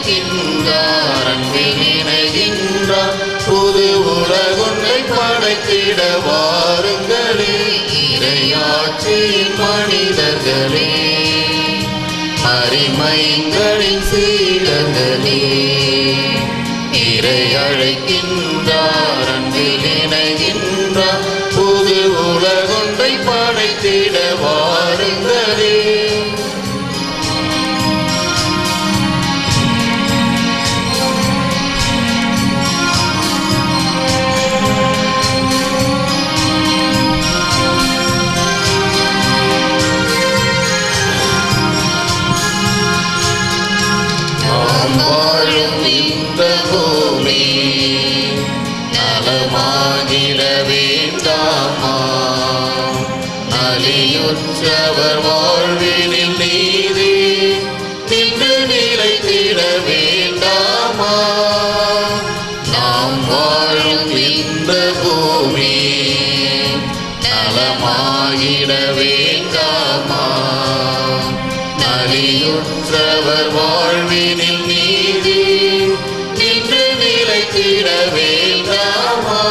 அழைக்கின்றார், அன்பில் இணைகின்றார். புது உலகொன்றை படைத்திட வாருங்களே, இறையாட்சியின் மனிதர்களே, மரிமைகளின் சீடர்களே. இறை அழைக்கின்றார், அன்பில் இணைகின்றார். புது உலகொன்றை படைத்திட வாருங்களே. வாழும் இந்த பூமி நலமாகிட வேண்டாமா? நலியுற்றவர் வாழ்வினில் நீதி நின்று நிலைத்திட வேண்டாமா? நாம் வாழும் இந்த பூமி நலமாகிட வேண்டாமா? நலியுற்றவர் வாழ்வினில் நீதி நின்று நிலைத்திட வேண்டாமா?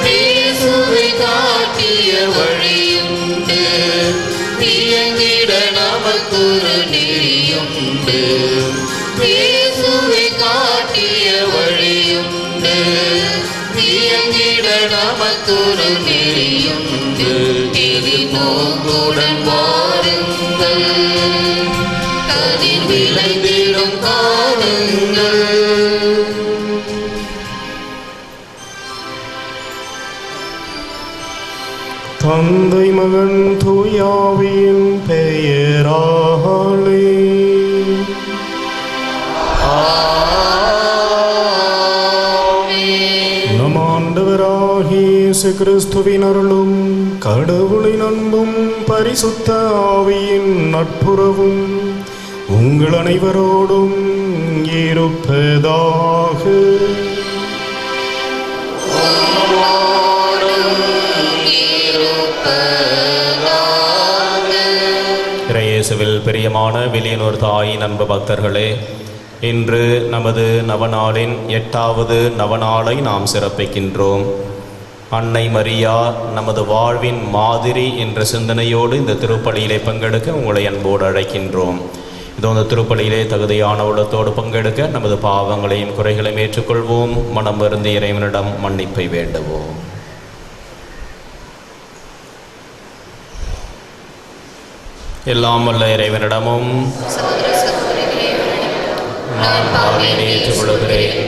இயேசுவை காட்டிய வழியுண்டு, இயங்கிட நமக்கொரு நெறியுண்டு. இயேசுவை காட்டிய வழியுண்டு, இயங்கிட நமக்கொரு நெறியுண்டு. எதிர்நோக்குடன் வாருங்கள், கதிர் விளைந்திடும் காணுங்கள். தந்தை மகன் தூயாவின் பெயராலே நம் ஆண்டவராகிய இயேசு கிறிஸ்துவின் அருளும் கடவுளின் அன்பும் பரிசுத்த ஆவியின் நட்புறவும் உங்கள் அனைவரோடும் இருப்பதாக. இயேசுவில் பிரியமான வில்லியனூர் தாயின் அன்பு பக்தர்களே, இன்று நமது நவநாளின் 8வது நவநாளை நாம் சிறப்பிக்கின்றோம். அன்னை மரியா நமது வாழ்வின் மாதிரி என்ற சிந்தனையோடு இந்த திருப்பலியிலே பங்கெடுக்க உங்களை அன்போடு அழைக்கின்றோம். இதோ இந்த திருப்பலியிலே தகுதியான உள்ளத்தோடு பங்கெடுக்க நமது பாவங்களையும் குறைகளையும் ஏற்றுக்கொள்வோம். மனம் வருந்தி இறைவனிடம் மன்னிப்பை வேண்டுவோம். எல்லாம் வல்ல இறைவனிடமும் நான் பாவியை ஏற்றுக்கொள்கிறேன்,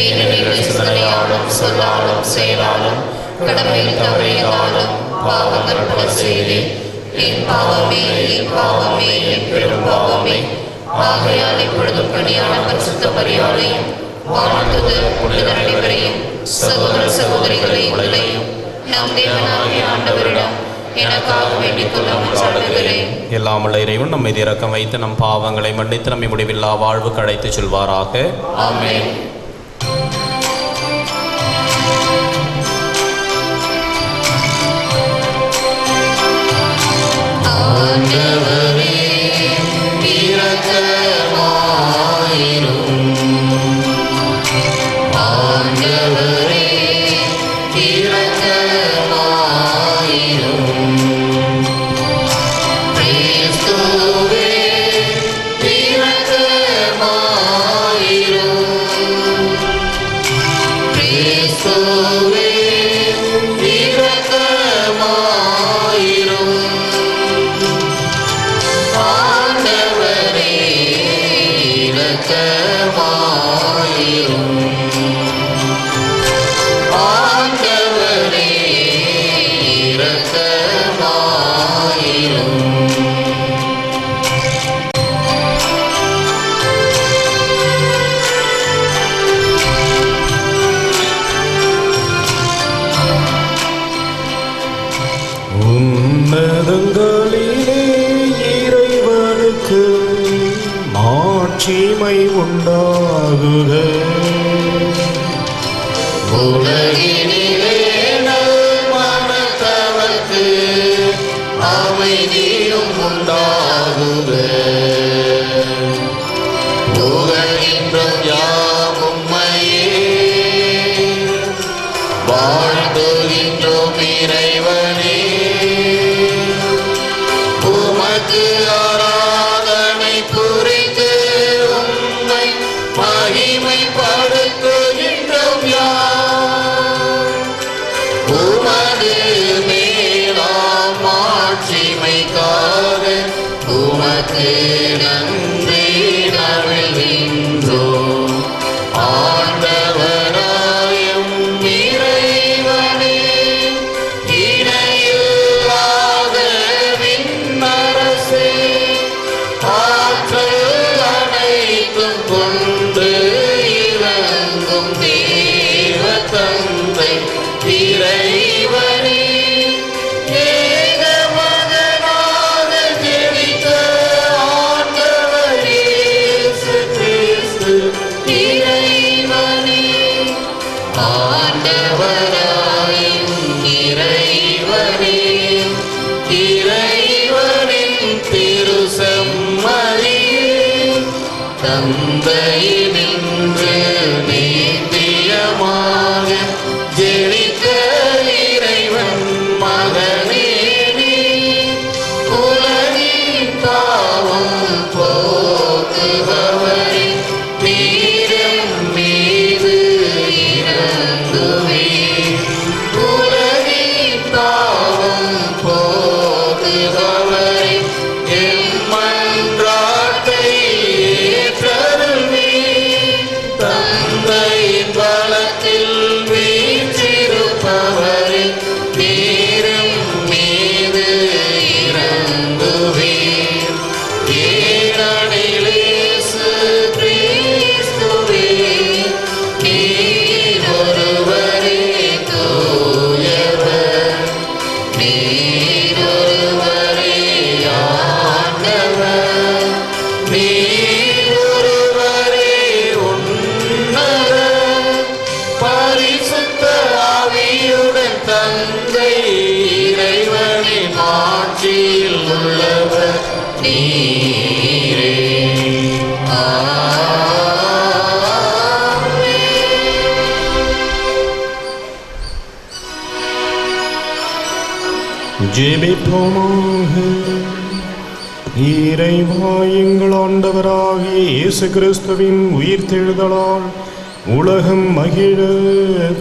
ஏனெனில் சிந்தனையாலும் சொல்லாலும் செயலாலும் கடமையில் தவறியதாலும் பாவங்கள் பல செய்தேன். என் பாவமே, என் பாவமே, என் பெரும் பாவமே. ஆகையால் இப்பொழுதும் கனியான பரிசுத்த மரியாதையும் வானதூதர் புனிதர் அனைவரையும் சகோதர சகோதரிகளை உங்களையும் நம் தேவனாகிய ஆண்டவரிடம் எனக்காக வேண்டிக் கொள்ள மன்றாடுகிறேன். எல்லாம் உள்ள இறைவன் நம்மை இரக்கம் வைத்து நம் பாவங்களை மன்னித்து நம்மை முடிவில்லா வாழ்வுக்கு அழைத்துச் செல்வாராக. ஆமென். ஆண்டவரே இரக்கமாயிரும், ஆண்டவரே இரக்கமாயிரும், கிறிஸ்துவே இரக்கமாயிரும், கிறிஸ்துவே இரக்கமாயிரும், ஆண்டவரே இரக்கமாயிரும், ஆண்டவரே இரக்கமாயிரும். உன்னதங்களிலே இறைவனுக்கு மாட்சிமை உண்டாகுக. உலகினிலே நல்மனத்தவர்க்கு அமைதியும் உண்டாகுக. வாழ்த்துகின்றோம் யாம் உம்மையே, வாழ்த்துகின்றோம் இறைவனே. உமக்கு ஆராதனை புரிந்து உம்மை மகிமைப்படுத்துகின்றோம் யாம். உமது மேலாம் ஆட்சிமைக்காக உமக்கு நன்றி நல்கின்றோம். ஆண்டவராயும் இறைவனே, இணையில்லாத விண்ணரசே, ஆற்றல் அனைத்தும் கொண்டு இறங்கும் தேவ தந்தை இறைவனே, ஏக மகனாக ஜெனித்த ஆண்டவர் இயேசு கிறிஸ்து இறைவனே, ஆண்டவராயும் இறைவனே, இறைவனின் திருசம்மதியே, தந்தையினின்று நீத்தியமாக ஜெனித்த இறைவன் மகனே நீ, உலகின் பாவம் போக்குபவரே, நீரின் மீது இறங்குவீர். உலகின் பாவம் போக்குபவரே, எம்மன்றாட்டை ஏற்றருள்வீர். தந்தையின் பலத்தில் வீற்றிருப்பவரே, நீரின் மீது இறங்குவீர். ஏனெனில் இயேசு கிறிஸ்துவே, நீர் ஒருவரே தூயவர், நீர் ஒருவரே ஆண்டவர், நீர் ஒருவரே உன்னதர், பரிசுத்த ஆவியுடன் தந்தை இறைவனின் ஆட்சியில் உள்ளவர் நீரே. ஜெபிப்போமாக. இறைவா, எங்கள் ஆண்டவராகிய இயேசு கிறிஸ்துவின் உயிர்த்தெழுதலால் உலகம் மகிழ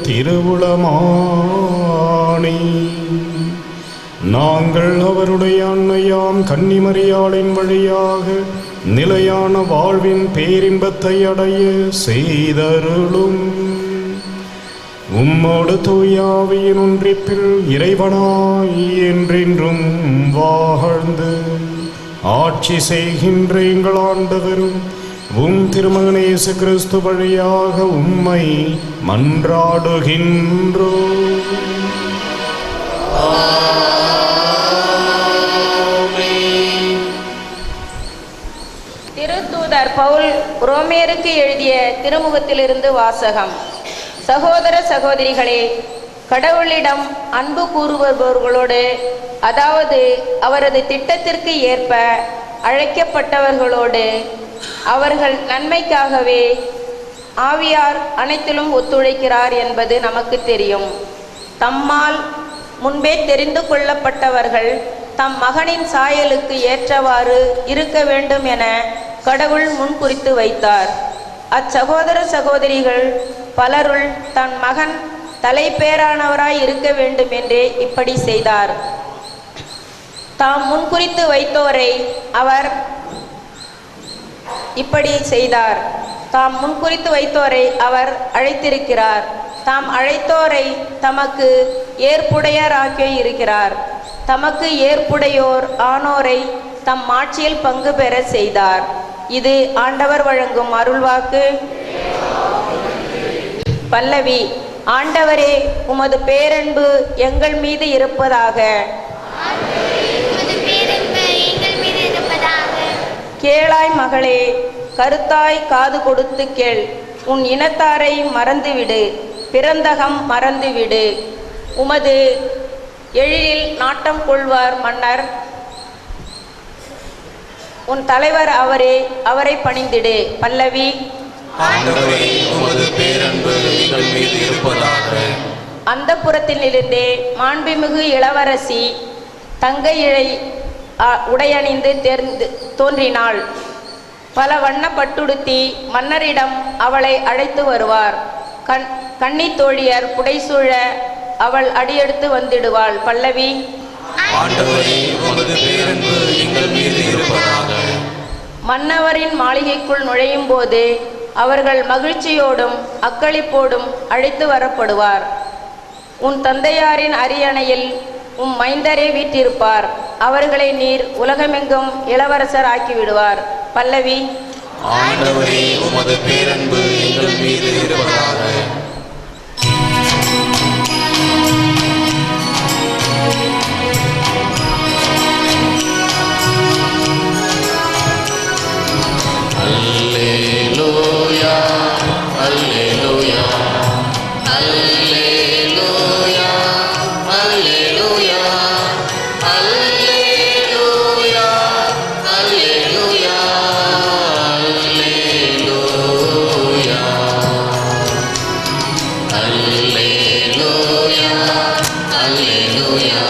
திருவுளமானே, நாங்கள் அவருடைய அன்னையாம் கன்னிமரியாளின் வழியாக நிலையான வாழ்வின் பேரின்பத்தை அடைய செய்தருளும். உம்மோடு தூயாவியின் ஒன்றிப்பில் இறைவனாய் என்றென்றும் வாழ்ந்து ஆட்சி செய்கின்ற எங்கள் ஆண்டவரும் உம் திருமகன் இயேசு கிறிஸ்து வழியாக உம்மை மன்றாடுகின்றோம். திருத்தூதர் பவுல் ரோமேருக்கு எழுதிய திருமுகத்திலிருந்து வாசகம். சகோதர சகோதரிகளே, கடவுளிடம் அன்பு கூறுபவர்களோடு, அதாவது அவரது திட்டத்திற்கு ஏற்ப அழைக்கப்பட்டவர்களோடு, அவர்கள் நன்மைக்காகவே ஆவியார் அனைத்திலும் ஒத்துழைக்கிறார் என்பது நமக்கு தெரியும். தம்மால் முன்பே தெரிந்து கொள்ளப்பட்டவர்கள் தம் மகனின் சாயலுக்கு ஏற்றவாறு இருக்க வேண்டும் என கடவுள் முன்குறித்து வைத்தார். அச்சகோதர சகோதரிகள் பலருள் தன் மகன் தலைப்பேரானவராய் இருக்க வேண்டும் என்றே இப்படி செய்தார். தாம் முன்குறித்து வைத்தோரை அவர் இப்படி செய்தார். தாம் முன்குறித்து வைத்தோரை அவர் அழைத்திருக்கிறார். தாம் அழைத்தோரை தமக்கு ஏற்புடையராக்கி இருக்கிறார். தமக்கு ஏற்புடையோர் ஆனோரை தம் ஆட்சியில் பங்கு பெற செய்தார். இது ஆண்டவர் வழங்கும் அருள்வாக்கு. பல்லவி. ஆண்டவரே, உமது பேரன்பு எங்கள் மீது இருப்பதாக. கேளாய் மகளே, கருத்தாய் காது கொடுத்து கேள். உன் இனத்தாரை மறந்துவிடு, பிறந்தகம் மறந்துவிடு. உமது எழிலில் நாட்டம் கொள்வார் மன்னர். உன் தலைவர் அவரே, அவரை பணிந்திடு. பல்லவி. ஆண்டவரே, உமது பேரன்பு எங்கள் மீது இருப்பதாக. அந்தப்புறத்திலிருந்தே மாண்புமிகு இளவரசி தங்கை இழை உடையணிந்து தோன்றினாள். பல வண்ண பட்டுடுத்தி மன்னரிடம் அவளை அழைத்து வருவார். கன்னித் தோழியர் புடைசூழ அவள் அடியெடுத்து வந்திடுவாள். பல்லவி. ஆண்டவரே, உமது பேரன்பு எங்கள் மீது இருப்பதாக. மன்னவரின் மாளிகைக்குள் நுழையும் போது அவர்கள் மகிழ்ச்சியோடும் அக்களிப்போடும் அழைத்து வரப்படுவார். உன் தந்தையாரின் அரியணையில் உம் மைந்தரே வீற்றிருப்பார். அவர்களை நீர் உலகமெங்கும் இளவரசர் ஆக்கிவிடுவார். பல்லவி. ஆண்டவரே, உமது பேரன்பு எங்கள் மீது இருப்பதாக. அல்லேலூயா, அல்லேலூயா, அல்லேலூயா, அல்லேலூயா, அல்லேலூயா, அல்லேலூயா, அல்லேலூயா, அல்லேலூயா, அல்லேலூயா, அல்லேலூயா,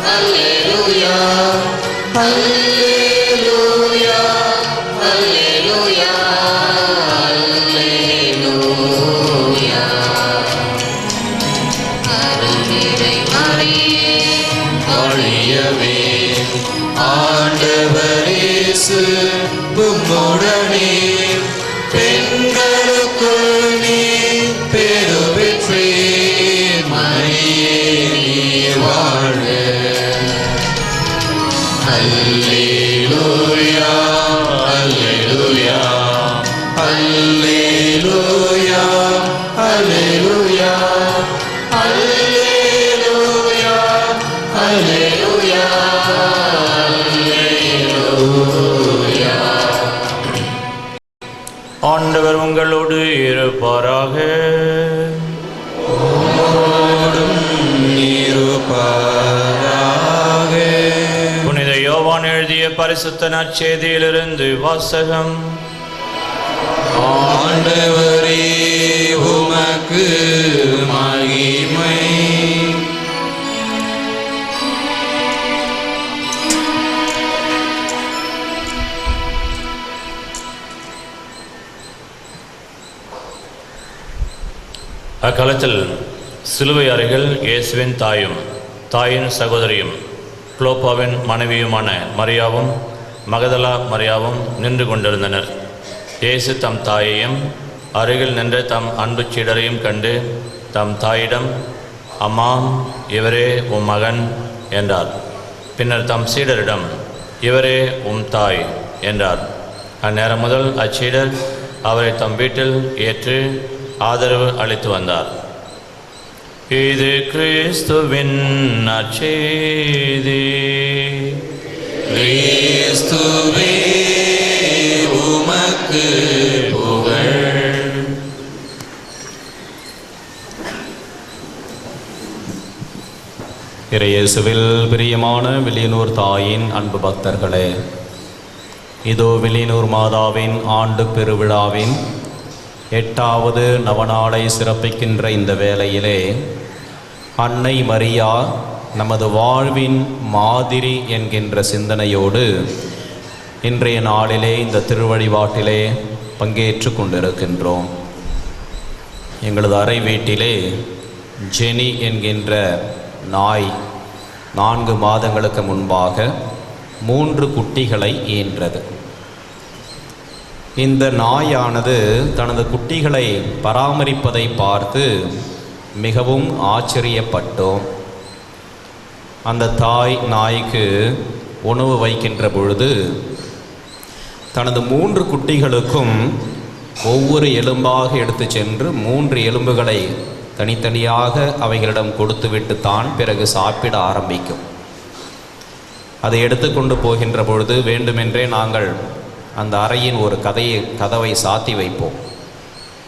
அல்லேலூயா, அல்லேலூயா, அல்லேலூயா, அல்லேலூயா. அருள்நிறை மரியே, வாழியவே. ஆண்டவர் இயேசு உம்முடனே, பெண்களுக்குள் நீர் பேறு பெற்றீர். மரியே, நீர் வாழ்க. அல்லேலூயா, அல்லேலூயா, அல்லேலூயா, அல்லேலூயா, அல்லேலூயா, அல்லேலூயா, அல்லேலூயா. ஆண்டவர் உங்களோடு இருப்பாராக. உம்மோடும் இருப்பாராக. புனித யோவான் எழுதிய பரிசுத்த நற்செய்தியிலிருந்து வாசகம். ஆண்டவரே, உமக்கு மகிமை. அக்காலத்தில் சிலுவை அருகில் இயேசுவின் தாயும் தாயின் சகோதரியும் குளோப்பாவின் மனைவியுமான மரியாவும் மகதலா மரியாவும் நின்று கொண்டிருந்தனர். இயேசு தம் தாயையும் அருகில் நின்ற தம் அன்பு சீடரையும் கண்டு தம் தாயிடம், அம்மா, இவரே உம் மகன் என்றார். பின்னர் தம் சீடரிடம், இவரே உம் தாய் என்றார். அந்நேரம் முதல் அச்சீடர் அவரை தம் வீட்டில் ஏற்று ஆதரவு அளித்து வந்தார். இது கிறிஸ்துவின் நற்செய்தி. கிறிஸ்துவே, உமக்கு புகழ். இறையேசுவில் பிரியமான வில்லியனூர் தாயின் அன்பு பக்தர்களே, இதோ வில்லியனூர் மாதாவின் ஆண்டு பெருவிழாவின் 8வது நவநாளை சிறப்பிக்கின்ற இந்த வேளையிலே அன்னை மரியா நமது வாழ்வின் மாதிரி என்கின்ற சிந்தனையோடு இன்றைய நாளிலே இந்த திருவழிபாட்டிலே பங்கேற்று கொண்டிருக்கின்றோம். எங்களது அறை வீட்டிலே ஜெனி என்கின்ற நாய் 4 மாதங்களுக்கு முன்பாக 3 குட்டிகளை ஈன்றது. இந்த நாயானது தனது குட்டிகளை பராமரிப்பதை பார்த்து மிகவும் ஆச்சரியப்பட்டோம். அந்த தாய் நாய்க்கு உணவு வைக்கின்ற பொழுது தனது 3 குட்டிகளுக்கும் ஒவ்வொரு எலும்பாக எடுத்து சென்று 3 எலும்புகளை தனித்தனியாக அவைகளிடம் கொடுத்துவிட்டு தான் பிறகு சாப்பிட ஆரம்பிக்கும். அதை எடுத்துக்கொண்டு போகின்ற பொழுது வேண்டுமென்றே நாங்கள் அந்த அறையின் ஒரு கதவை சாத்தி வைப்போம்.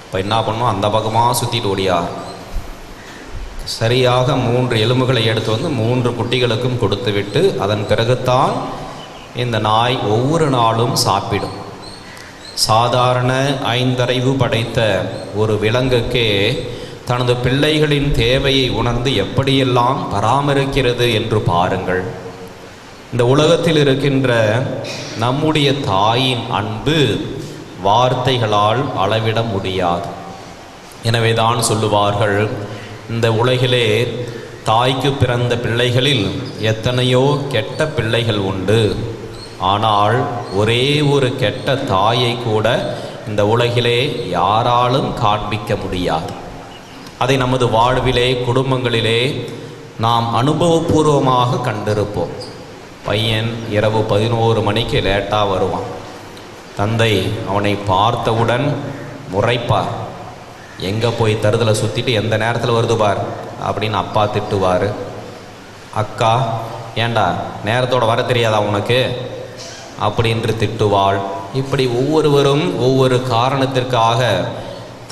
இப்போ என்ன பண்ணோம், அந்த பக்கமாக சுற்றிட்டு ஓடியா சரியாக 3 எலும்புகளை எடுத்து வந்து 3 குட்டிகளுக்கும் கொடுத்துவிட்டு அதன் பிறகுத்தான் இந்த நாய் ஒவ்வொரு நாளும் சாப்பிடும். சாதாரண 5 அறிவு படைத்த ஒரு விலங்குக்கே தனது பிள்ளைகளின் தேவையை உணர்ந்து எப்படியெல்லாம் பராமரிக்கிறது என்று பாருங்கள். இந்த உலகத்தில் இருக்கின்ற நம்முடைய தாயின் அன்பு வார்த்தைகளால் அளவிட முடியாது. எனவே தான் சொல்லுவார்கள், இந்த உலகிலே தாய்க்கு பிறந்த பிள்ளைகளில் எத்தனையோ கெட்ட பிள்ளைகள் உண்டு, ஆனால் ஒரே ஒரு கெட்ட தாயை கூட இந்த உலகிலே யாராலும் காண்பிக்க முடியாது. அதை நமது வாழ்விலே, குடும்பங்களிலே நாம் அனுபவபூர்வமாக கண்டிருப்போம். பையன் இரவு 11 மணிக்கு லேட்டாக வருவான். தந்தை அவனை பார்த்தவுடன் முறைப்பார். எங்கே போய் தருதலை சுற்றிட்டு எந்த நேரத்தில் வருது பார் அப்படின்னு அப்பா திட்டுவார். அக்கா, ஏண்டா நேரத்தோட வர தெரியாதா உனக்கு அப்படின்று திட்டுவாள். இப்படி ஒவ்வொருவரும் ஒவ்வொரு காரணத்திற்காக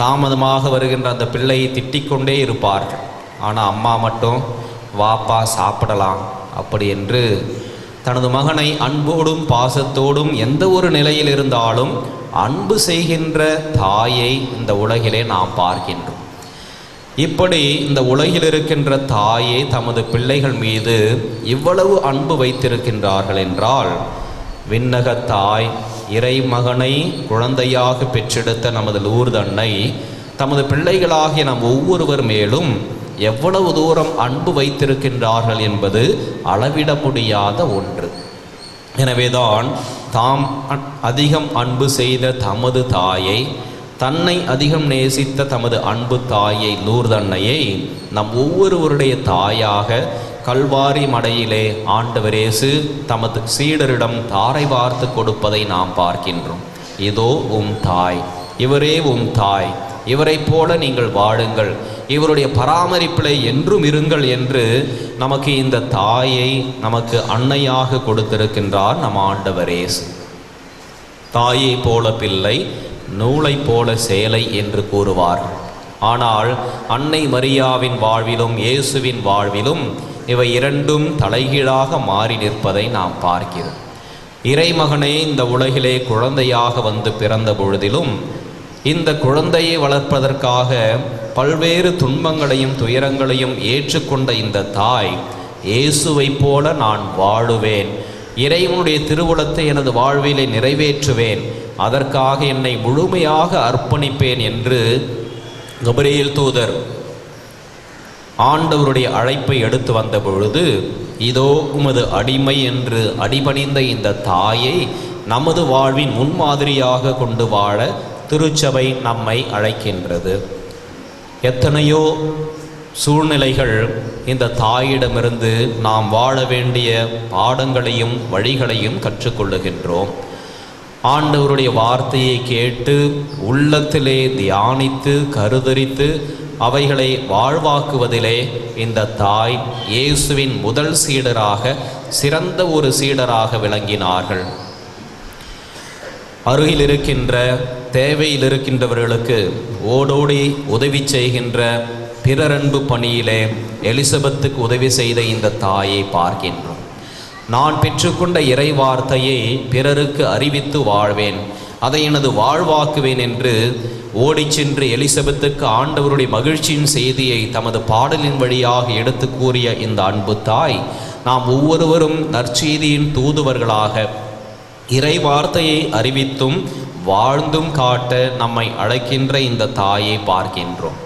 தாமதமாக வருகின்ற அந்த பிள்ளையை திட்டிக்கொண்டே இருப்பார்கள். ஆனால் அம்மா மட்டும் வாப்பா சாப்பிடலாம் அப்படி என்று தனது மகனை அன்போடும் பாசத்தோடும் எந்த ஒரு நிலையில் இருந்தாலும் அன்பு செய்கின்ற தாயை இந்த உலகிலே நாம் பார்க்கின்றோம். இப்படி இந்த உலகில் இருக்கின்ற தாயே தமது பிள்ளைகள் மீது இவ்வளவு அன்பு வைத்திருக்கின்றார்கள் என்றால், விண்ணக தாய் இறை மகனை குழந்தையாக பெற்றெடுத்த நமது லூர்து அன்னை தமது பிள்ளைகளாகிய நம் ஒவ்வொருவர் மேலும் எவ்வளவு தூரம் அன்பு வைத்திருக்கின்றார்கள் என்பது அளவிட முடியாத ஒன்று. எனவேதான் தாம் அதிகம் அன்பு செய்த தமது தாயை, தன்னை அதிகம் நேசித்த தமது அன்பு தாயை லூர்து அன்னையை நம் ஒவ்வொருவருடைய தாயாக கல்வாரி மடையிலே ஆண்டவர் இயேசு தமது சீடரிடம் தாரை வார்த்து கொடுப்பதை நாம் பார்க்கின்றோம். இதோ உம் தாய், இவரே உம் தாய், இவரைப் போல நீங்கள் வாழுங்கள், இவருடைய பராமரிப்பிலே என்றும் இருங்கள் என்று நமக்கு இந்த தாயை நமக்கு அன்னையாக கொடுத்திருக்கின்றார் நம் ஆண்டவர் இயேசு. தாயை போல பிள்ளை, நூலை போல சேலை என்று கூறுவார்கள். ஆனால் அன்னை மரியாவின் வாழ்விலும் இயேசுவின் வாழ்விலும் இவை இரண்டும் தலைகீழாக மாறி நிற்பதை நாம் பார்க்கிறோம். இறைமகனே இந்த உலகிலே குழந்தையாக வந்து பிறந்த பொழுதிலும் இந்த குழந்தையை வளர்ப்பதற்காக பல்வேறு துன்பங்களையும் துயரங்களையும் ஏற்றுக்கொண்ட இந்த தாய், இயேசுவைப் போல நான் வாழுவேன், இறைவனுடைய திருவுளத்தை எனது வாழ்விலே நிறைவேற்றுவேன், அதற்காக என்னை முழுமையாக அர்ப்பணிப்பேன் என்று கபிரியேல் தூதர் ஆண்டவருடைய அழைப்பை எடுத்து வந்த பொழுது, இதோ உமது அடிமை என்று அடிபணிந்த இந்த தாயை நமது வாழ்வின் முன்மாதிரியாக கொண்டு வாழ திருச்சபை நம்மை அழைக்கின்றது. எத்தனையோ சூழ்நிலைகள் இந்த தாயிடமிருந்து நாம் வாழ வேண்டிய பாடங்களையும் வழிகளையும் கற்றுக்கொள்ளுகின்றோம். ஆண்டவருடைய வார்த்தையை கேட்டு உள்ளத்திலே தியானித்து கருதரித்து அவைகளை வாழ்வாக்குவதிலே இந்த தாய் இயேசுவின் முதல் சீடராக, சிறந்த ஒரு சீடராக விளங்கினார்கள். அருகில் இருக்கின்ற தேவையில் இருக்கின்றவர்களுக்கு ஓடோடி உதவி செய்கின்ற பிறரன்பு பணியிலே எலிசபெத்துக்கு உதவி செய்த இந்த தாயை பார்க்கின்றோம். நான் பெற்றுக்கொண்ட இறை வார்த்தையை பிறருக்கு அறிவித்து வாழ்வேன், அதை எனது வாழ்வாக்குவேன் என்று ஓடிச் சென்று எலிசபெத்துக்கு ஆண்டவருடைய மகிழ்ச்சியின் செய்தியை தமது பாடலின் வழியாக எடுத்து கூறிய இந்த அன்பு தாய், நாம் ஒவ்வொருவரும் நற்செய்தியின் தூதுவர்களாக இறை வார்த்தையை அறிவித்தும் வாழ்ந்தும் காட்ட நம்மை அழைக்கின்ற இந்த தாயை பார்க்கின்றோம்.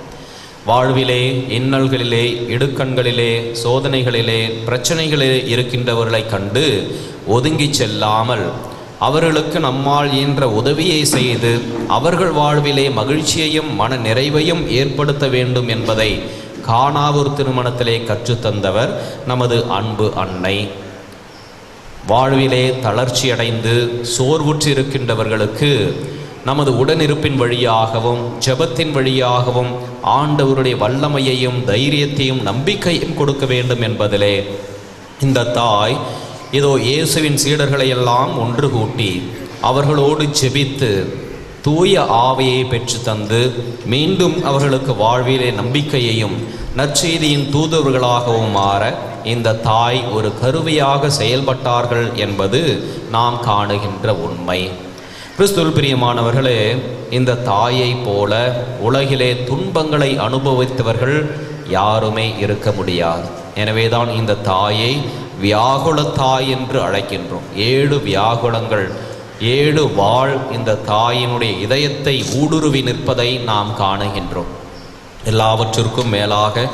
வாழ்விலே, இன்னல்களிலே, இடுக்கண்களிலே, சோதனைகளிலே, பிரச்சனைகளிலே இருக்கின்றவர்களை கண்டு ஒதுங்கி செல்லாமல் அவர்களுக்கு நம்மால் இயன்ற உதவியை செய்து அவர்கள் வாழ்விலே மகிழ்ச்சியையும் மன நிறைவையும் ஏற்படுத்த வேண்டும் என்பதை கானாவூர் திருமணத்திலே கற்றுத்தந்தவர் நமது அன்பு அன்னை. வாழ்விலே தளர்ச்சியடைந்து சோர்வுற்றிருக்கின்றவர்களுக்கு நமது உடனிருப்பின் வழியாகவும் ஜெபத்தின் வழியாகவும் ஆண்டவருடைய வல்லமையையும் தைரியத்தையும் நம்பிக்கையும் கொடுக்க வேண்டும் என்பதிலே இந்த தாய் இதோ இயேசுவின் சீடர்களையெல்லாம் ஒன்று கூட்டி அவர்களோடு ஜெபித்து தூய ஆவியை பெற்று தந்து மீண்டும் அவர்களுக்கு வாழ்விலே நம்பிக்கையையும் நற்செய்தியின் தூதுவர்களாகவும் மாற இந்த தாய் ஒரு கருவியாக செயல்பட்டார்கள் என்பது நாம் காணுகின்ற உண்மை. கிறிஸ்துவில் பிரியமானவர்களே, இந்த தாயை போல உலகிலே துன்பங்களை அனுபவித்தவர்கள் யாருமே இருக்க முடியாது. எனவேதான் இந்த தாயை வியாகுல தாய் என்று அழைக்கின்றோம். 7 வியாகுலங்கள், 7 வாள் இந்த தாயினுடைய இதயத்தை ஊடுருவி நிற்பதை நாம் காணுகின்றோம். எல்லாவற்றிற்கும் மேலாக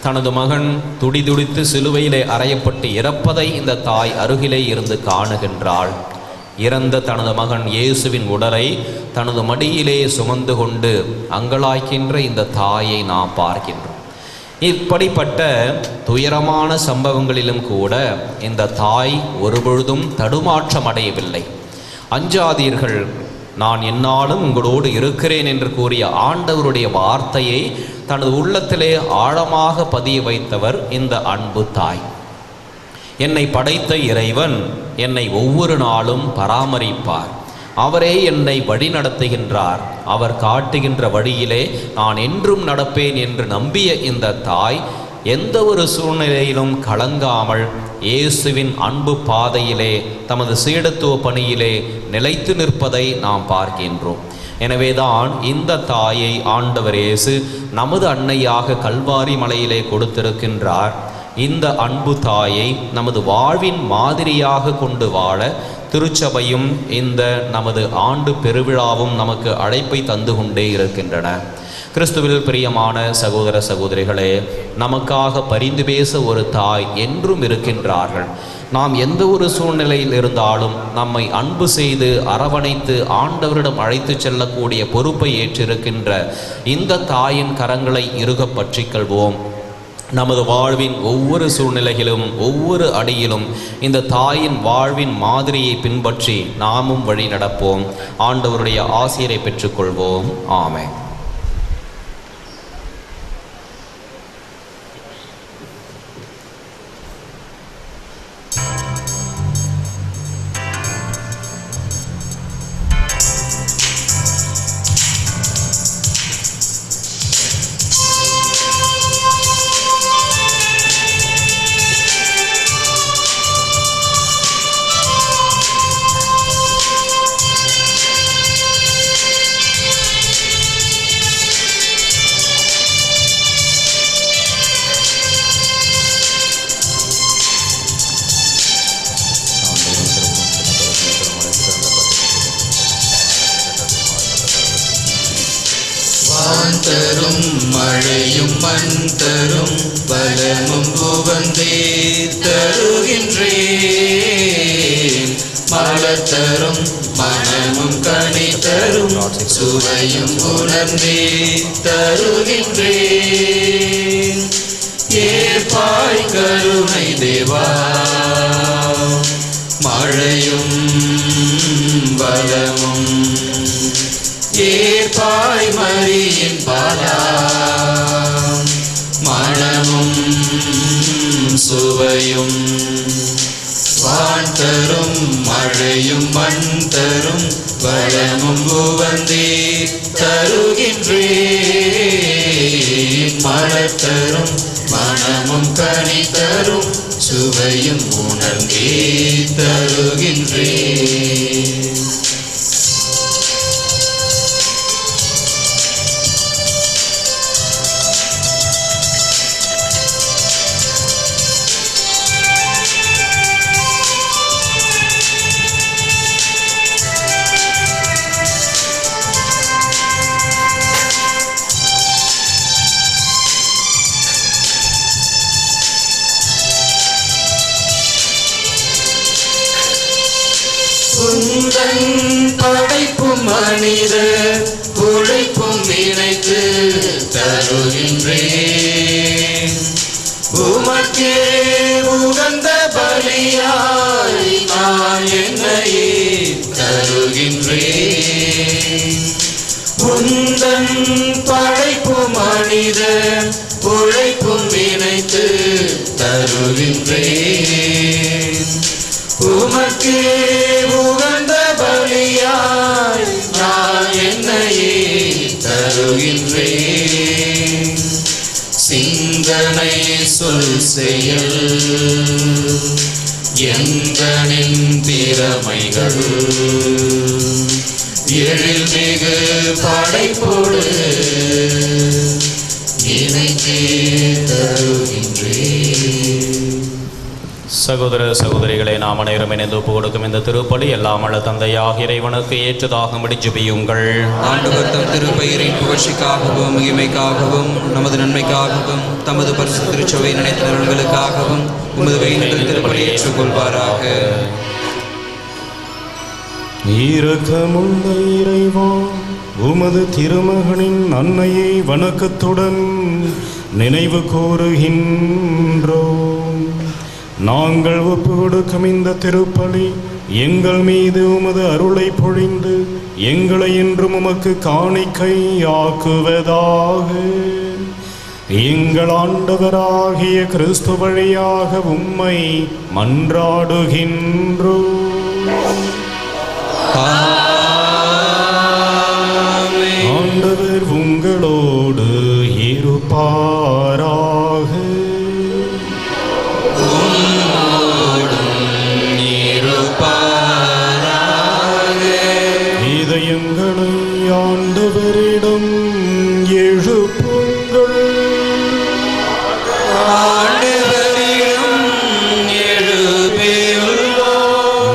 தனது மகன் துடிதுடித்து சிலுவையிலே அறையப்பட்டு இறப்பதை இந்த தாய் அருகிலே இருந்து காணுகின்றாள். இறந்த தனது மகன் இயேசுவின் உடலை தனது மடியிலே சுமந்து கொண்டு அங்கலாய்க்கின்ற இந்த தாயை நாம் பார்க்கின்றோம். இப்படிப்பட்ட துயரமான சம்பவங்களிலும் கூட இந்த தாய் ஒருபொழுதும் தடுமாற்றம் அடையவில்லை. அஞ்சாதீர்கள், நான் என்னாலும் உங்களோடு இருக்கிறேன் என்று கூறிய ஆண்டவருடைய வார்த்தையை தனது உள்ளத்திலே ஆழமாக பதிய வைத்தவர் இந்த அன்பு தாய். என்னை படைத்த இறைவன் என்னை ஒவ்வொரு நாளும் பராமரிப்பார். அவரே என்னை வழி நடத்துகின்றார். அவர் காட்டுகின்ற வழியிலே நான் என்றும் நடப்பேன் என்று நம்பிய இந்த தாய் எந்த ஒரு சூழ்நிலையிலும் கலங்காமல் இயேசுவின் அன்பு பாதையிலே தமது சீடத்துவ பணியிலே நிலைத்து நிற்பதை நாம் பார்க்கின்றோம். எனவேதான் இந்த தாயை ஆண்டவர் இயேசு நமது அன்னையாக கல்வாரி மலையிலே கொடுத்திருக்கின்றார். இந்த அன்பு தாயை நமது வாழ்வின் மாதிரியாக கொண்டு வாழ திருச்சபையும் இந்த நமது ஆண்டு பெருவிழாவும் நமக்கு அழைப்பை தந்து கொண்டே இருக்கின்றன. கிறிஸ்துவில் பிரியமான சகோதர சகோதரிகளே, நமக்காக பரிந்து பேச ஒரு தாய் என்றும் இருக்கின்றார்கள். நாம் எந்த ஒரு சூழ்நிலையில் இருந்தாலும் நம்மை அன்பு செய்து அரவணைத்து ஆண்டவரிடம் அழைத்து செல்லக்கூடிய பொறுப்பை ஏற்றிருக்கின்ற இந்த தாயின் கரங்களை இறுக பற்றிக்கொள்வோம். நமது வாழ்வின் ஒவ்வொரு சூழ்நிலையிலும் ஒவ்வொரு அடியிலும் இந்த தாயின் வாழ்வின் மாதிரியை பின்பற்றி நாமும் வழி நடப்போம். ஆண்டவருடைய ஆசிரை பெற்றுக்கொள்வோம். ஆமென். தரும் மழையும் மண் தரும் பலமும் புவந்தே தருகின்றேன். மலர் தரும் மனமும் கனி தரும் சுவையும் உணர்ந்தே தருகின்றேன். ஏற்பாய் கருணை தேவா, மழையும் பலமும் ஏற்பாய் மரியின் பாலா, மணமும் சுவையும் வான் தரும் மழையும் மண் தரும் வளமும் உவந்தே தருகின்றேன். மலர் தரும் மணமும் கனி தரும் சுவையும் உணர்ந்தே தருகின்றேன். உந்தன் படைப்பும் மனித உழைப்பும் இணைத்து தருகின்றேன். உமக்கே உகந்த பலியாய் நான் என்னையே தருகின்றேன். உந்தன் படைப்பும் மனித உழைப்பும் இணைத்து தருகின்றேன். உமக்கே உகந்த பலியாய் நான் என்னையே தருகின்றேன். சிந்தனை சொல் செயல் எந்தனின் திறமைகள் எழில்மிகு படைப்போடு இணைத்தே தருகின்றேன். சகோதர சகோதரிகளை நாம் அனைவரும் இணைந்து ஒப்பு கொடுக்கும் இந்த திருப்பலி எல்லாம் வல்ல தந்தையாக இறைவனுக்கு ஏற்றதாகும்படி ஜெபியுங்கள். ஆண்டவர் தம் திருப்பெயரின் புகழ்ச்சிக்காகவும் மகிமைக்காகவும் நமது நன்மைக்காகவும் தமது பரிசுத்த திருச்சபை நினைத்த நலன்களுக்காகவும் உமது வேண்டுதல் திருப்பலி ஏற்றுக்கொள்வாராக. இரக்கமுள்ள இறைவா, உமது திருமகனின் அன்னையை வணக்கத்துடன் நினைவு கூறுகின்றோம். நாங்கள் ஒப்பு கொடுக்கும் இந்த திருப்பலி எங்கள் மீது உமது அருளை பொழிந்து எங்களை என்றும் உமக்கு காணிக்கையாக்குவதாக. எங்கள் ஆண்டவராகிய கிறிஸ்து வழியாக உம்மை மன்றாடுகின்றோம். ஆண்டவர் உங்களோடு இருப்பாராக. இதயங்களை ஆண்டவரிடம் எழுப்புங்கள்.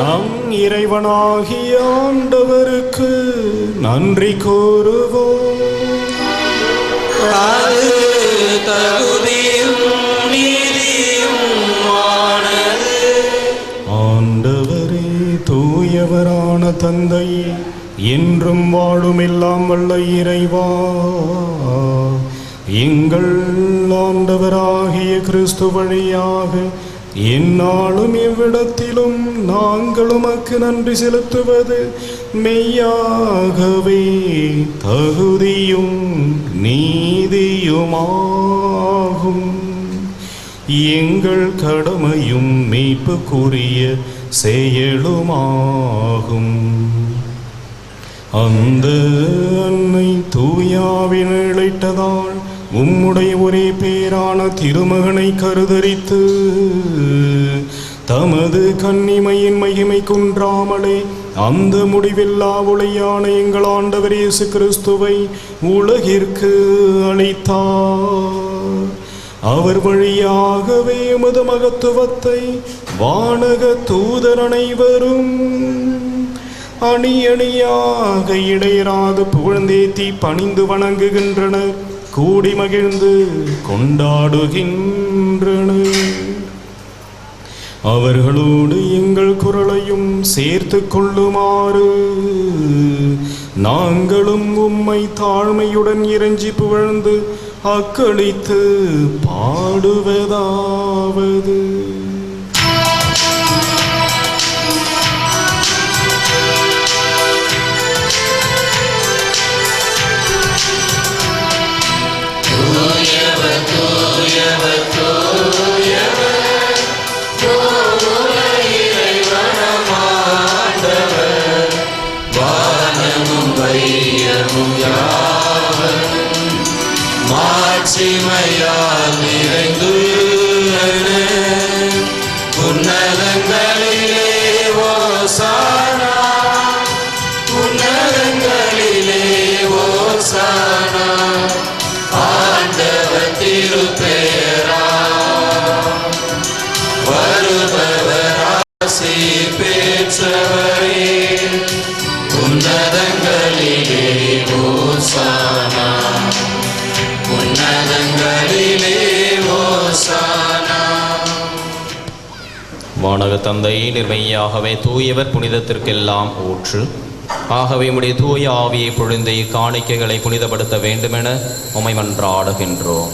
நம் இறைவனாகிய ஆண்டவருக்கு நன்றி கூறுவோம். ஆண்டவரே, தூயவரான தந்தை, என்றும் வாழும் எல்லாம் வல்ல இறைவா, எங்கள் ஆண்டவராகிய கிறிஸ்து வழியாக எந்நாளும் எவ்விடத்திலும் நாங்கள் உமக்கு நன்றி செலுத்துவது மெய்யாகவே தகுதியும் நீதியுமாகும். எங்கள் கடமையும் மீட்புக்குரிய செயலுமாகும். அந்த அன்னை தூயாவின் இழைத்ததால் உம்முடைய ஒரே பேரான திருமகனை கருதரித்து தமது கன்னிமையின் மகிமை குன்றாமலே அந்த முடிவில்லா ஒளியான எங்கள் ஆண்டவர் இயேசு கிறிஸ்துவை உலகிற்கு அளித்தார். அவர் வழியாகவே உமது மகத்துவத்தை வானக தூதர் அனைவரும் அணி அணியாக இடையராது புகழ்ந்தேத்தி பணிந்து வணங்குகின்றனர், கூடி மகிழ்ந்து கொண்டாடுகின்றனர். அவர்களோடு எங்கள் குரலையும் சேர்த்து கொள்ளுமாறு நாங்களும் உம்மை தாழ்மையுடன் இறைஞ்சி புகழ்ந்து அக்களித்து பாடுவதாவது. மாட்சிமையால் நிறைந்து உன்னதங்களிலே ஓசானா, உன்னதங்களிலே ஓசானா. ஆண்டவர் திருப்பெயரா வருபவர் ஆசி பெற்றவரே, உன்னதங்களிலே ஓசானா, உன்னதங்களிலே ஓசானா. வானக தந்தை, நிர்மையாகவே தூயவர், புனிதத்திற்கெல்லாம் ஊற்று. ஆகவே உம்முடைய தூய ஆவியை பொழிந்து இக்காணிக்கைகளை புனிதப்படுத்த வேண்டுமென உம்மை மன்றாடுகின்றோம்.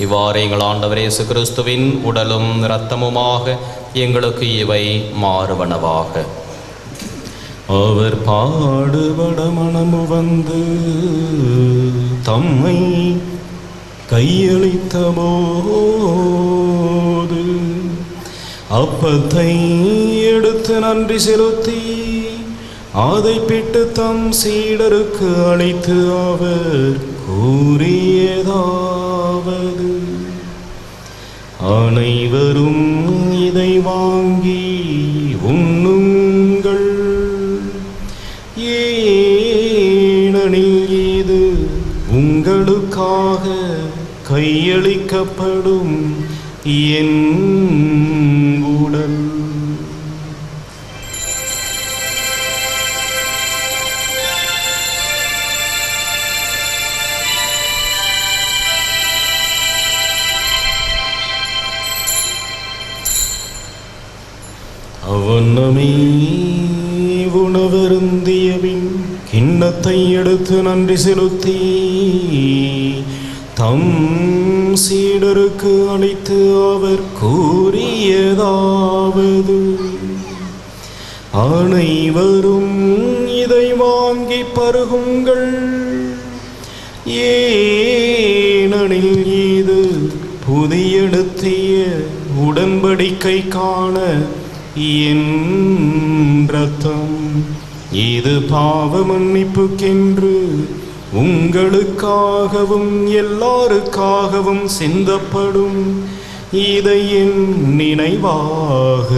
இவ்வாறு எங்கள் ஆண்டவர் இயேசு கிறிஸ்துவின் உடலும் இரத்தமுமாக எங்களுக்கு இவை மாறுவனவாக. அவர் பாடுபட மனமு வந்து தம்மை கையளித்த போது அப்பத்தை எடுத்து நன்றி செலுத்தி அதை பிட்டு தம் சீடருக்கு அளித்து அவர் கூறியதாவது: அனைவரும் இதை வாங்கி உண்ணுங்கள், ஏனெனில் இது உங்களுக்காக கையளிக்கப்படும் என் உடல். அவனமே உணவருந்தியபின் கிண்ணத்தை எடுத்து நன்றி செலுத்தி தம் சீடருக்கு அளித்து அவர் கூறியதாவது: அனைவரும் இதை வாங்கி பருகுங்கள், ஏனெனில் இது புதிய நித்திய உடன்படிக்கைக்கான என் இரத்தம். இது பாவ மன்னிப்புக்கென்று உங்களுக்காகவும் எல்லாருக்காகவும் சிந்தப்படும். இதை என் நினைவாக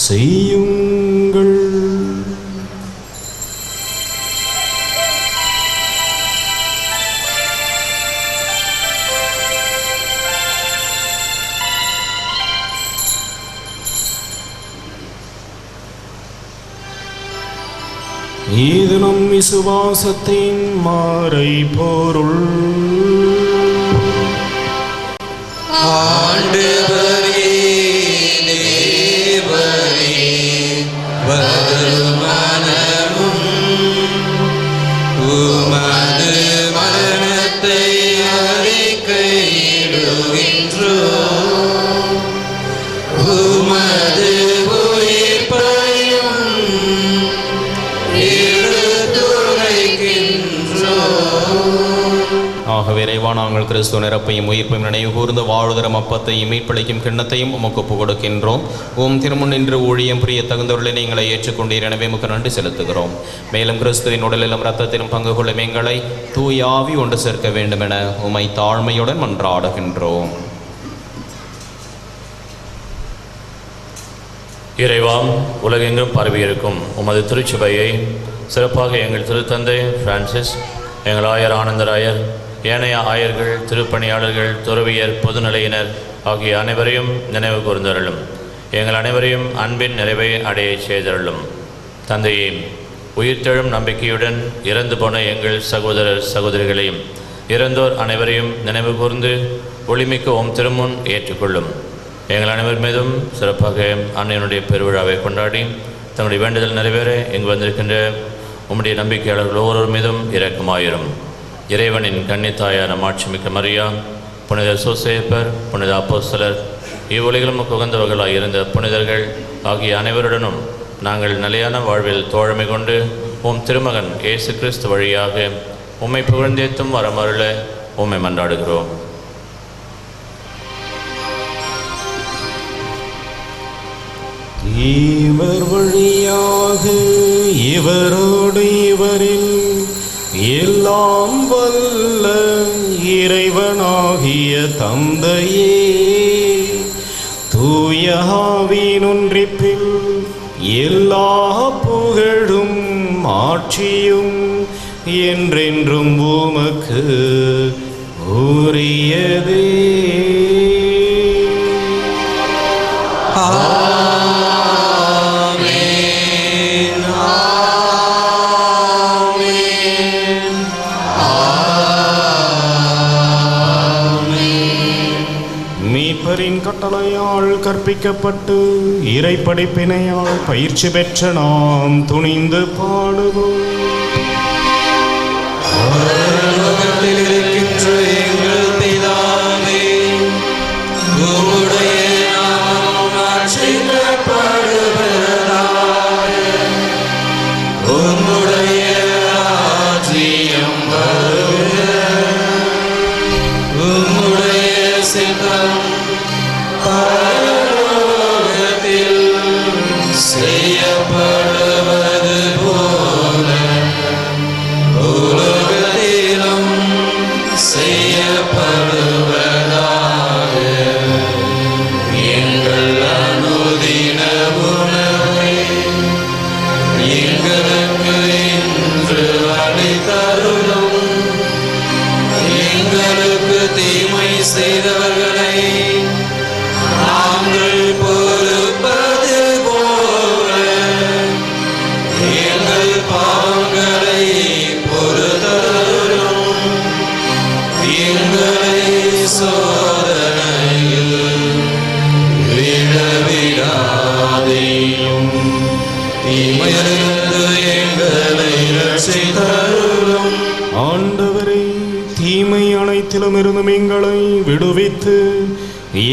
செய்யுங்கள். இது நம் விசுவாசத்தின் மறைபொருள். ஆண்டவரே தேவரே வருமானமும் உமது மரணத்தை அறிக்கையிடுகின்றோம், உமது உயிர்ப்பையும் ஆகவே இறைவா, நாங்கள் கிறிஸ்துவ நிரப்பையும் உயிர்ப்பையும் நினைவு கூர்ந்து வாழ்தரும் அப்பத்தையும் மீட்பளிக்கும் கிண்ணத்தையும் உமக்கு ஒப்புக் கொடுக்கின்றோம். திருமுன் நின்று ஊழியம் புரிய தகுந்தவர்களை நீங்களை ஏற்றுக்கொண்டீர், எனவே உமக்கு நன்றி செலுத்துகிறோம். மேலும் கிறிஸ்துவின் உடலிலும் இரத்தத்திலும் பங்கு கொள்ளும் எங்களை தூயாவி ஒன்று சேர்க்க வேண்டும் என உமை தாழ்மையுடன் மன்றாடுகின்றோம். இறைவா, உலகெங்கும் பரவியிருக்கும் உமது திருச்சபையை சிறப்பாக எங்கள் திருத்தந்தை பிரான்சிஸ், எங்கள் ஆயர் ஆனந்தராயர், ஏனைய ஆயர்கள், திருப்பணியாளர்கள், துறவியர், பொதுநிலையினர் ஆகிய அனைவரையும் நினைவு கூர்ந்தருளும். எங்கள் அனைவரையும் அன்பின் நிறைவை அடைய செய்தருளும். தந்தையே, உயிர்த்தெழும் நம்பிக்கையுடன் இறந்து போன எங்கள் சகோதரர் சகோதரிகளையும் இறந்தோர் அனைவரையும் நினைவு கூர்ந்து ஒளிமிக்க உம் திருமுன் ஏற்றுக்கொள்ளும். எங்கள் அனைவர் மீதும் சிறப்பாக அன்னையனுடைய பெருவிழாவை கொண்டாடி தங்களுடைய வேண்டுதல் நிறைவேற இங்கு வந்திருக்கின்ற உம்முடைய நம்பிக்கையாளர்கள் ஒவ்வொருவர் மீதும் இரக்கமாயிரும். இறைவனின் கன்னித்தாயான மாட்சிமிக்க மரியா, புனித சோசேப்பர், புனித அப்போஸ்தலர், இவ்வுலகிலும் உகந்தவர்களாக இருந்த புனிதர்கள் ஆகிய அனைவருடனும் நாங்கள் நிலையான வாழ்வில் தோழமை கொண்டு உம் திருமகன் இயேசு கிறிஸ்து வழியாக உம்மை புகழ்ந்தேத்தும் வரமருள உம்மை மன்றாடுகிறோம். இவர் வழியாக இவரோடு இவரில் எல்லாம் வல்ல இறைவனாகிய தந்தையே, தூய ஆவியின் ஒன்றிப்பில் எல்லா புகழும் ஆட்சியும் என்றென்றும் உமக்கு உரியதே. மீட்பரின் கட்டளையால் கற்பிக்கப்பட்டு இறைப்படைப்பினையால் பயிற்சி பெற்ற நாம் துணிந்து பாடுவோம். இருக்கின்ற எங்கள் பிதாவே, உம்முடைய நாமம் மாற்றிக்கப்படுவதாக, உம்முடைய ராஜ்யம் வருக, உம்முடைய சித்தம் பரலோகத்தில் செய்யப்படுவது போல தீமை செய்தவர்களை நாங்கள் பொறுப்பது போல எங்கள் பாவங்களை பொறுத்தருளும். எங்களை சோதனையில் விழவிடாதேயும், தீமையிலிருந்து எங்களை ரட்சித்தருளும். ஆண்டவரே, தீமை அனைத்திலும் இருந்தும் எங்களை விடுவித்து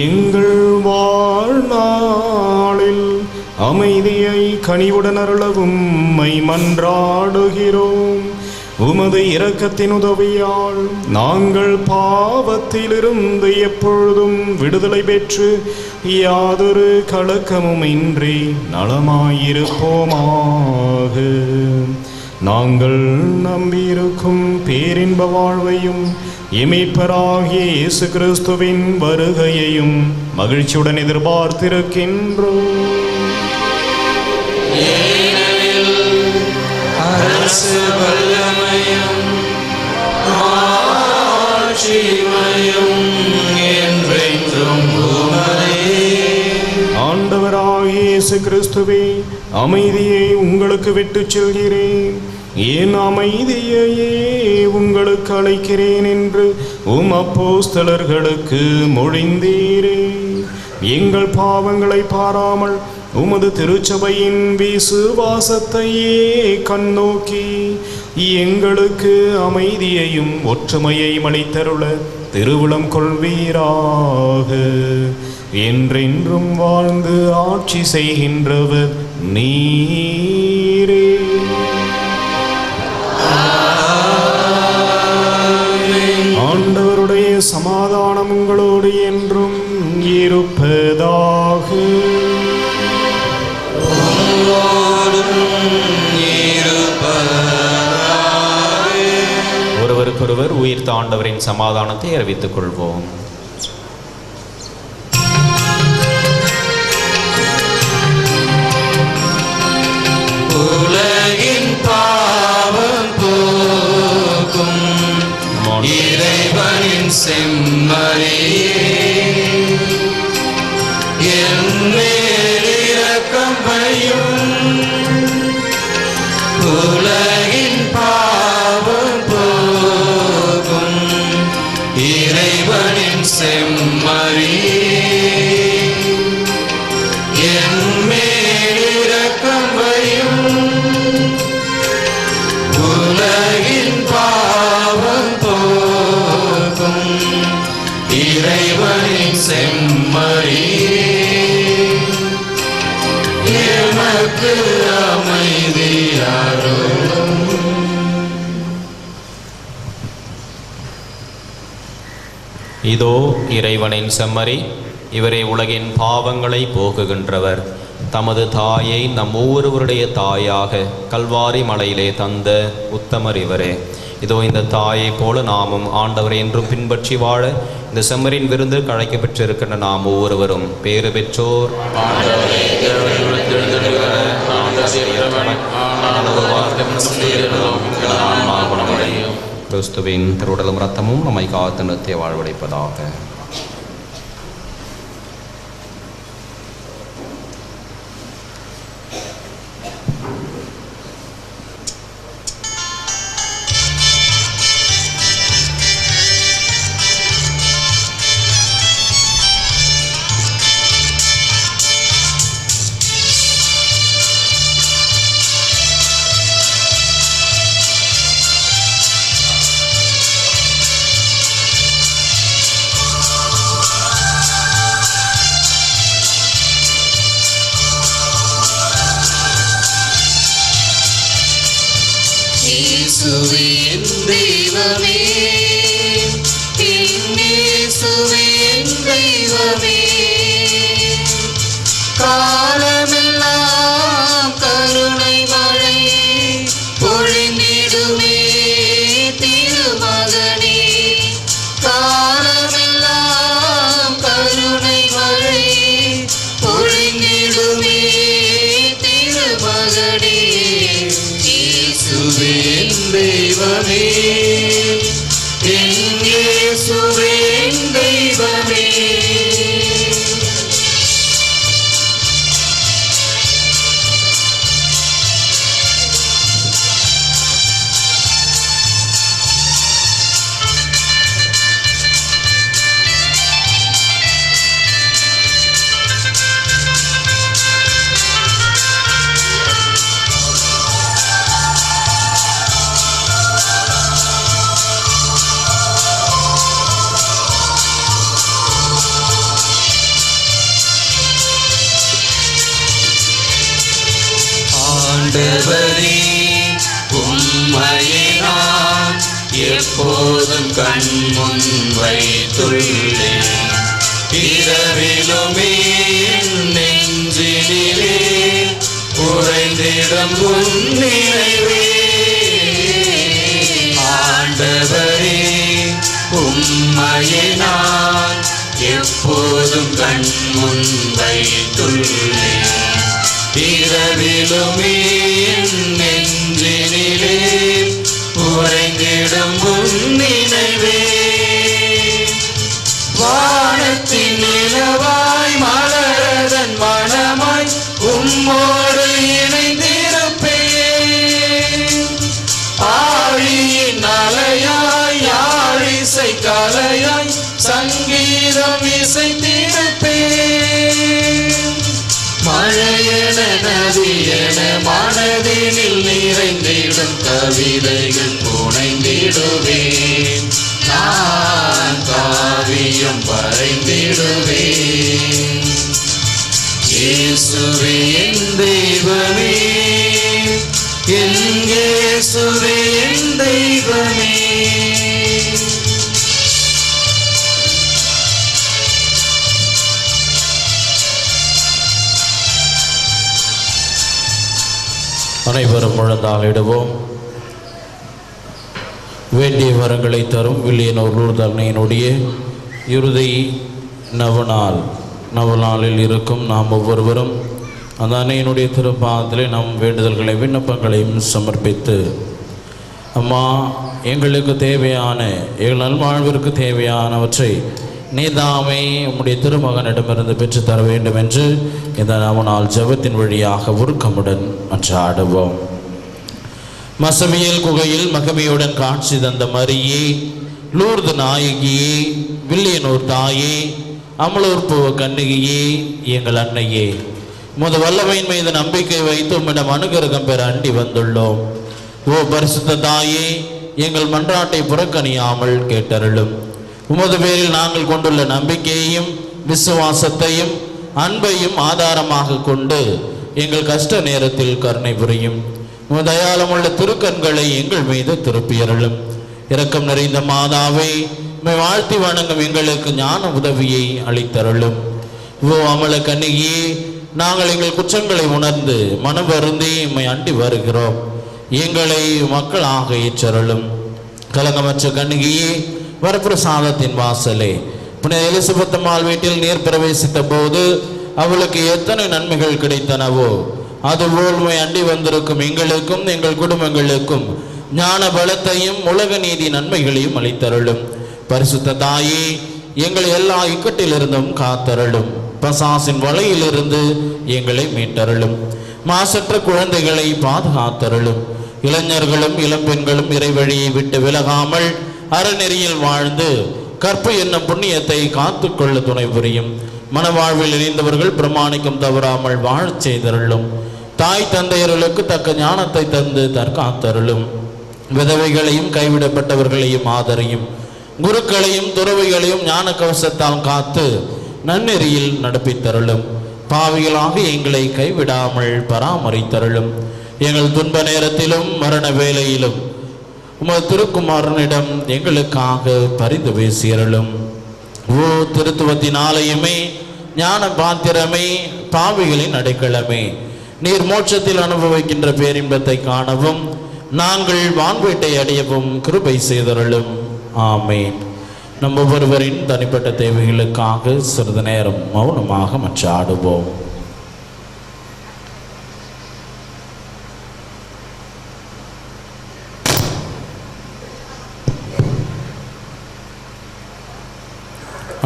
எங்கள் வாழ்நாளில் அமைதியை கனிவுடன் அருளவும் உம்மை மன்றாடுகிறோம். உமது இரக்கத்தின் உதவியால் நாங்கள் பாவத்திலிருந்து எப்பொழுதும் விடுதலை பெற்று யாதொரு கலக்கமும் இன்றி நலமாயிருப்போமாக. நாங்கள் நம்பியிருக்கும் பேரின்ப வாழ்வையும் இமைப்பராகிய இயேசு கிறிஸ்துவின் வருகையையும் மகிழ்ச்சியுடன் எதிர்பார்த்திருக்கின்றோம். அரசு வல்லமையும் ஆட்சிமையும் என்றென்றும் உமதே. ஆண்டவராகிய இயேசு கிறிஸ்துவே, அமைதியை உங்களுக்கு விட்டுச் செல்கிறேன், என் அமைதியையே உங்களுக்கு அளிக்கிறேன் என்று உம் அப்போஸ்தலர்களுக்கு மொழிந்தீரே. எங்கள் பாவங்களை பாராமல் உமது திருச்சபையின் விசுவாசத்தையே கண்ணோக்கி எங்களுக்கு அமைதியையும் ஒற்றுமையையும் அளித்தருள திருவுளம் கொள்வீராக. என்றென்றும் வாழ்ந்து ஆட்சி செய்கின்றவர் நீரே. ஆண்டவருடைய சமாதானம் உங்களோடு என்றும் இருப்பதாக. ஒருவருக்கொருவர் உயிர்த்த ஆண்டவரின் சமாதானத்தை அறிவித்துக் கொள்வோம். உலகின் பாவம் போக்கும் இறைவனின் செம்மறியே, என் மேல் இரக்கம் வையும். உலகின் பாவம் போக்கும் இறைவனின் செம்மறியே, என் மேல் இரக்கம் வையும். உலகின் பாவம் போக்கும் இறைவனின் செம்மறியே, எமக்கு அமைதியாரும். இதோ இறைவனின் செம்மறி, இவரே உலகின் பாவங்களை போக்குகின்றவர். தமது தாயை நம் ஒவ்வொருவருடைய தாயாக கல்வாரி மலையிலே தந்த உத்தமர் இவரே. இதோ இந்த தாயை போல நாமும் ஆண்டவரை என்றும் பின்பற்றி வாழ இந்த செம்மறின் விருந்து அழைக்க பெற்றிருக்கின்ற நாம் ஒவ்வொருவரும் பேறு பெற்றோர். கிறிஸ்துவின் திருவுடலும் இரத்தமும் நம்மை காத்து நித்திய வாழ்வடைப்பதாக. இயேசுவே என் தெய்வமே, இயேசுவே என் தெய்வமே, காலமெல்லாம் கருணை மழை பொழிந்திடுமே திருமகனே. காலமெல்லாம் கருணை மழை பொழிந்திடுமே திருமகனே. இயேசுவே என் தெய்வமே, என் இயேசுவே ஆண்டவரே உம்மையே நான் எப்போதும் கண்முன் வைத்துள்ளேன். இரவிலுமே என் நெஞ்சினிலே உறைந்திடும் உன் நினைவே. ஆண்டவரே உம்மையே நான் எப்போதும் கண்முன் வைத்துள்ளேன். இரவிலுமே என் நெஞ்சினிலே உறைந்திடும் உன் நினைவே. வானத்தின் நிலவாய் மலரதன் மனமாய் உம்மோடு இணைந்திருப்பேன். ஆழியின் அலையாய் யாழிசை கலையாய் சங்கீதம் இசைத்திருப்பேன். மழையென நதியென மனதினில் நிறைந்திடும் கவிதைகள் புனைந்திடுவேன். நான் காவியம் வரைந்திடுவேன். இயேசுவே என் தெய்வமே, என் இயேசுவே என் தெய்வமே. அனைவரும் முழந்தாளிடுவோம். வேண்டிய வரங்களை தரும் வில்லியனூர் லூர்து அன்னையினுடைய இறுதி நவநாளில் இருக்கும் நாம் ஒவ்வொருவரும் அந்த அன்னையினுடைய திருப்பாதத்திலே நம் வேண்டுதல்களை விண்ணப்பங்களையும் சமர்ப்பித்து, அம்மா எங்களுக்கு தேவையான எங்கள் நல்வாழ்விற்கு தேவையானவற்றை நீதாமே உம்முடைய திருமகனிடமிருந்து பெற்றுத்தர வேண்டும் என்று இந்த நவநாள் ஜெபத்தின் வழியாக உருக்கமுடன் மன்றாடுவோம். மசமியல் குகையில் மகமையுடன் காட்சி தந்த மரியே, லூர்து நாயகியே, வில்லியனூர் தாயே, அமலூர் பூவ கண்ணிகையே, எங்கள் அன்னையே, உமது வல்லமையின் மீது நம்பிக்கை வைத்து உம்மிடம் அனுகிரகம் பெற அண்டி வந்துள்ளோம். ஓ பரிசுத்த தாயே, எங்கள் மன்றாட்டை புறக்கணியாமல் கேட்டருளும். உமது பேரில் நாங்கள் கொண்டுள்ள நம்பிக்கையையும் விசுவாசத்தையும் அன்பையும் ஆதாரமாக கொண்டு எங்கள் கஷ்ட நேரத்தில் கருணை புரியும். உமது தயாளமுள்ள திருக்கண்களை எங்கள் மீது திருப்பியருளும். இரக்கம் நிறைந்த மாதாவை உம்மை வாழ்த்தி வணங்கும் எங்களுக்கு ஞான உதவியை அளித்தருளும். ஓ அமல கன்னிகையே, நாங்கள் எங்கள் குற்றங்களை உணர்ந்து மனம் வருந்தி உம்மை அண்டி வருகிறோம். எங்களை மக்களாக ஏற்றருளும். கலங்கமற்ற கன்னிகையே, வரப்பிரசாதத்தின் வாசலே, புனித எலிசபெத் அம்மாள் வீட்டில் நீர் பிரவேசித்த போது அவளுக்கு எத்தனை நன்மைகள் கிடைத்தனவோ அதுபோல் உம்மை அண்டி வந்திருக்கும் எங்களுக்கும் எங்கள் குடும்பங்களுக்கும் ஞான பலத்தையும் உலக நீதி நன்மைகளையும் அளித்தருளும். பரிசுத்த தாயே, எங்களை எல்லா இக்கட்டிலிருந்தும் காத்தருளும். பசாசின் வலையிலிருந்து எங்களை மீட்டருளும். மாசற்ற குழந்தைகளை பாதுகாத்தருளும். இளைஞர்களும் இளம்பெண்களும் இறைவழியை விட்டு விலகாமல் அறநெறியில் வாழ்ந்து கற்பு என்னும் புண்ணியத்தை காத்துக்கொள்ள துணை புரியும். மனவாழ்வில் இணைந்தவர்கள் பிரமாணிக்கம் தவறாமல் வாழச் செய்தருளும். தாய் தந்தையர்களுக்கு தக்க ஞானத்தை தந்து தற்காத்தருளும். விதவைகளையும் கைவிடப்பட்டவர்களையும் ஆதரையும். குருக்களையும் துறவிகளையும் ஞான கவசத்தால் காத்து நன்னெறியில் நடப்பித்தருளும். பாவிகளாக எங்களை கைவிடாமல் பராமரித்தருளும். எங்கள் துன்ப நேரத்திலும் மரண வேளையிலும் உமது திருக்குமாரனிடம் எங்களுக்காக பரிந்து பேசியருளும். ஓ திருத்துவத்தின் ஆலயமே, ஞான பாத்திரமே, பாவிகளின் அடைக்கலமே, நீர் மோட்சத்தில் அனுபவிக்கின்ற பேரின்பத்தை காணவும் நாங்கள் வான்வீட்டை அடையவும் கிருபை செய்தருளும். ஆமேன். நம் ஒவ்வொருவரின் தனிப்பட்ட தேவைகளுக்காக சிறிது நேரம் மௌனமாக மன்றாடுவோம்.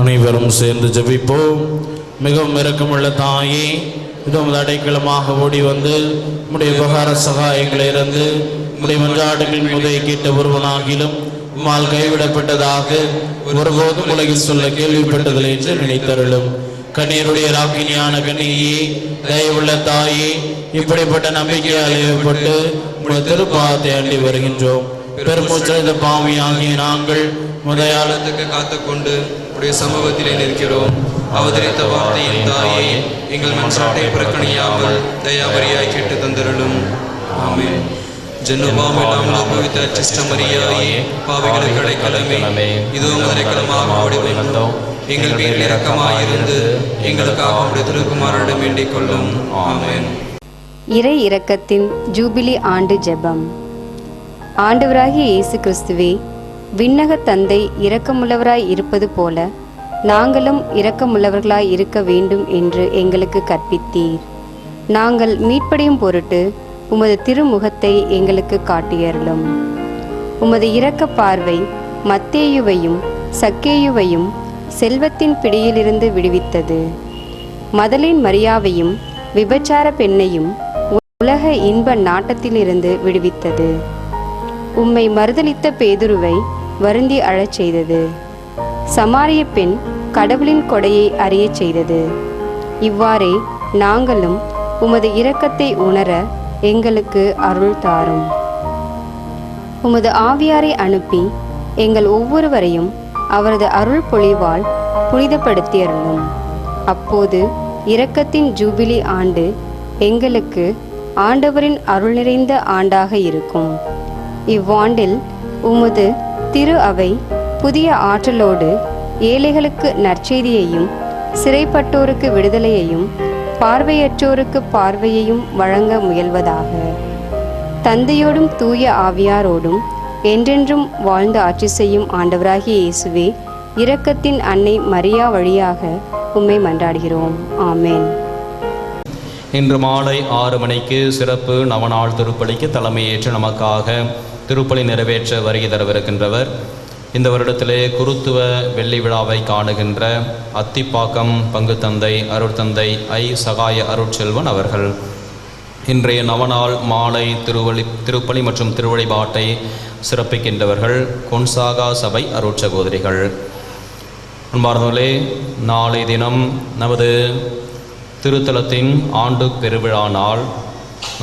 அனைவரும் சேர்ந்து ஜெபிப்போம். மிகவும் இரக்கமுள்ள தாயே, இது உமது அடைக்கலமாக ஓடி வந்து உம்முடைய உபகார சகாயங்களை இருந்து உம்முடைய மன்றாடுகளின் முதையை கேட்ட ஒருவனாகிலும் உம்மால் கைவிடப்பட்டதாக ஒருபோதும் உலகில் சொல்ல கேள்விப்பட்டதில்லை என்று நினைத்தருளும். கண்ணீருடைய ராக்கினியான கண்ணியே, தயவுள்ள தாயே, இப்படிப்பட்ட நம்பிக்கையால் ஏற்பட்டு உங்கள் திருப்பாதத்தை அண்டி வருகின்றோம். பெருமூச்செழுந்த பாவியாகிய நாங்கள் முதயாளத்துக்கு காத்துக்கொண்டு உடைய சமூகத்திலே நிற்கிறோம். அவதரித்த வார்த்தையின் தாயே, எங்கள் மன்றாட்டை புறக்கணியாமல் தயாவரியாய் கேட்டு தந்தருளும். ஆமென். ஜென்மபாவமெல்லாம் அனுபவித்த அச்சிஷ்ட மரியாயே, பாவிகளுக்கு அடைக்கலமே, இதோ அடைக்கலமாக ஓடி வந்தோம். எங்கள் பேரில் இரக்கமாயிருந்து எங்களுக்காக உம்முடைய திருக்குமாரனிடம் வேண்டிக் கொள்ளும். ஆமென். இறை இரக்கத்தின் ஜூபிலி ஆண்டு ஜெபம். ஆண்டவராகிய இயேசு கிறிஸ்துவே, விண்ணக தந்தை இரக்கமுள்ளவராய் இருப்பது போல நாங்களும் இரக்கமுள்ளவர்களாய் இருக்க வேண்டும் என்று எங்களுக்கு கற்பித்தீர். நாங்கள் மீட்படையும் பொருட்டு உமது திருமுகத்தை எங்களுக்கு காட்டியருளும். உமது இரக்க பார்வை மத்தேயுவையும் சக்கேயுவையும் செல்வத்தின் பிடியிலிருந்து விடுவித்தது. மதலின் மரியாவையும் விபச்சார பெண்ணையும் உலக இன்ப நாட்டத்திலிருந்து விடுவித்தது. உம்மை மறுதலித்த பேதுருவை வருந்தி அழச் செய்தது. சமாரிய பெண் கடவுளின் கொடையை அறியச் செய்தது. இவ்வாறே நாங்களும் உமது இரக்கத்தை உணர எங்களுக்கு அருள் தாரும். உமது ஆவியாரை அனுப்பி எங்கள் ஒவ்வொருவரையும் அவரது அருள் பொழிவால் புனிதப்படுத்தி அருளும். அப்போது இரக்கத்தின் ஜூபிலி ஆண்டு எங்களுக்கு ஆண்டவரின் அருள் நிறைந்த ஆண்டாக இருக்கும். இவ்வாண்டில் உமது திரு அவை புதிய ஆற்றலோடு ஏழைகளுக்கு நற்செய்தியையும் சிறைப்பட்டோருக்கு விடுதலையையும் பார்வையற்றோருக்கு பார்வையையும் வழங்க முயல்வதாக. தந்தையோடும் தூய ஆவியாரோடும் என்றென்றும் வாழ்ந்து ஆட்சி செய்யும் ஆண்டவராகிய இயேசுவே, இரக்கத்தின் அன்னை மரியா வழியாக உம்மை மன்றாடுகிறோம். ஆமேன். இன்று மாலை 6 மணிக்கு சிறப்பு நவநாள் திருப்பலிக்கு தலைமையேற்று நமக்காக திருப்பலி நிறைவேற்ற வருகை தரவிருக்கின்றவர் இந்த வருடத்திலே குருத்துவ வெள்ளி விழாவை காணுகின்ற அத்திப்பாக்கம் பங்கு தந்தை அருட்தந்தை சகாய அருட்செல்வன் அவர்கள். இன்றைய நவநாள் மாலை திருப்பலி மற்றும் திருவழிபாட்டை சிறப்பிக்கின்றவர்கள் கொன்சாகா சபை அருட்சகோதரிகள். அன்பார்ந்தவர்களே, நாளை தினம் நமது திருத்தலத்தின் ஆண்டு பெருவிழா நாள்.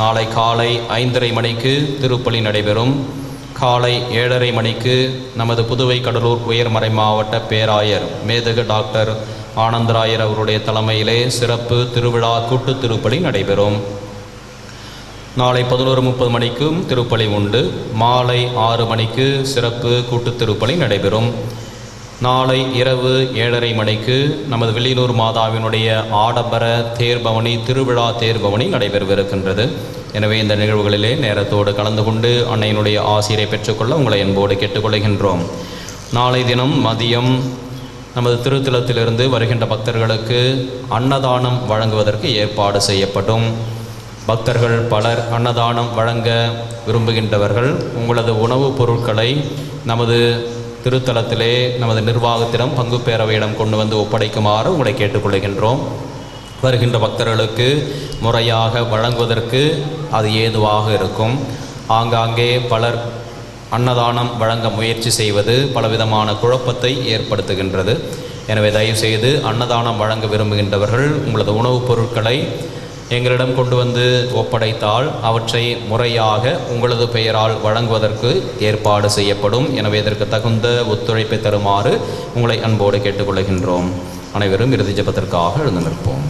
நாளை காலை 5:30 மணிக்கு திருப்பலி நடைபெறும். காலை 7:30 மணிக்கு நமது புதுவை கடலூர் உயர்மறை மாவட்ட பேராயர் மேதகு டாக்டர் ஆனந்தராயர் அவருடைய தலைமையிலே சிறப்பு திருவிழா கூட்டு திருப்பலி நடைபெறும். நாளை 11:30 மணிக்கும் திருப்பலி உண்டு. மாலை 6 மணிக்கு சிறப்பு கூட்டு திருப்பலி நடைபெறும். நாளை இரவு 7:30 மணிக்கு நமது வில்லியனூர் மாதாவினுடைய ஆடம்பர தேர்பவனி திருவிழா தேர்பவனி நடைபெறவிருக்கின்றது. எனவே இந்த நிகழ்வுகளிலே நேரத்தோடு கலந்து கொண்டு அன்னையினுடைய ஆசிரை பெற்றுக்கொள்ள உங்களை அன்போடு கேட்டுக்கொள்கின்றோம். நாளை தினம் மதியம் நமது திருத்தலத்திலிருந்து வருகின்ற பக்தர்களுக்கு அன்னதானம் வழங்குவதற்கு ஏற்பாடு செய்யப்படும். பக்தர்கள் பலர் அன்னதானம் வழங்க விரும்புகின்றவர்கள் உங்களது உணவுப் பொருட்களை நமது திருத்தலத்திலே நமது நிர்வாகத்திடம் பங்கு பேரவையிடம் கொண்டு வந்து ஒப்படைக்குமாறு உங்களை கேட்டுக்கொள்கின்றோம். வருகின்ற பக்தர்களுக்கு முறையாக வழங்குவதற்கு அது ஏதுவாக இருக்கும். ஆங்காங்கே பலர் அன்னதானம் வழங்க முயற்சி செய்வது பலவிதமான குழப்பத்தை ஏற்படுத்துகின்றது. எனவே தயவுசெய்து அன்னதானம் வழங்க விரும்புகின்றவர்கள் உங்களது உணவுப் பொருட்களை எங்களிடம் கொண்டு வந்து ஒப்படைத்தால் அவற்றை முறையாக உங்களது பெயரால் வழங்குவதற்கு ஏற்பாடு செய்யப்படும். எனவே இதற்கு தகுந்த ஒத்துழைப்பை தருமாறு உங்களை அன்போடு கேட்டுக்கொள்கின்றோம். அனைவரும் இறுதி ஜெபத்திற்காக எழுந்து நிற்போம்.